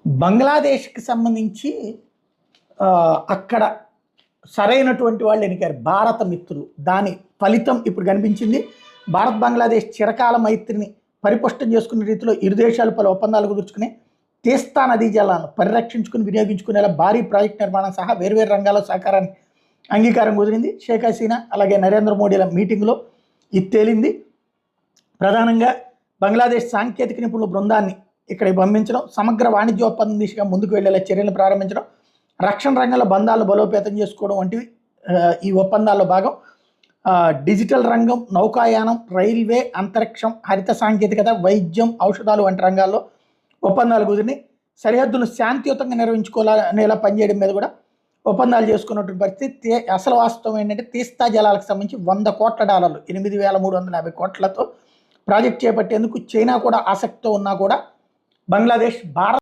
బంగ్లాదేశ్కి సంబంధించి అక్కడ సరైనటువంటి వాళ్ళు ఎన్నికారు భారత మిత్రులు. దాని ఫలితం ఇప్పుడు కనిపించింది. భారత్ బంగ్లాదేశ్ చిరకాల మైత్రిని పరిపుష్టం చేసుకునే రీతిలో ఇరు దేశాలు పలు ఒప్పందాలు కుదుర్చుకుని తీస్తా నదీ జలాలను పరిరక్షించుకుని వినియోగించుకునేలా భారీ ప్రాజెక్టు నిర్మాణం సహా వేర్వేరు రంగాల్లో సహకారాన్ని అంగీకారం కుదిరింది. షేక్ హసీనా అలాగే నరేంద్ర మోడీల మీటింగ్లో ఇది తేలింది. ప్రధానంగా బంగ్లాదేశ్ సాంకేతిక నిపుణుల బృందాన్ని ఇక్కడికి పంపించడం, సమగ్ర వాణిజ్య ఒప్పందం దిశగా ముందుకు వెళ్లేలా చర్యలు ప్రారంభించడం, రక్షణ రంగంలో బంధాలను బలోపేతం చేసుకోవడం వంటివి ఈ ఒప్పందాల్లో భాగం. డిజిటల్ రంగం, నౌకాయానం, రైల్వే, అంతరిక్షం, హరిత సాంకేతికత, వైద్యం, ఔషధాలు వంటి రంగాల్లో ఒప్పందాలు కుదిరినాయి. సరిహద్దును శాంతియుతంగా నిర్వహించుకోవాలనేలా పనిచేయడం మీద కూడా ఒప్పందాలు చేసుకున్నటువంటి పరిస్థితి. అసలు వాస్తవం ఏంటంటే తీస్తా జలాలకు సంబంధించి $100 కోట్ల, 8,350 కోట్లతో ప్రాజెక్ట్ చేపట్టేందుకు చైనా కూడా ఆసక్తితో ఉన్నా కూడా బంగ్లాదేశ్ భారత్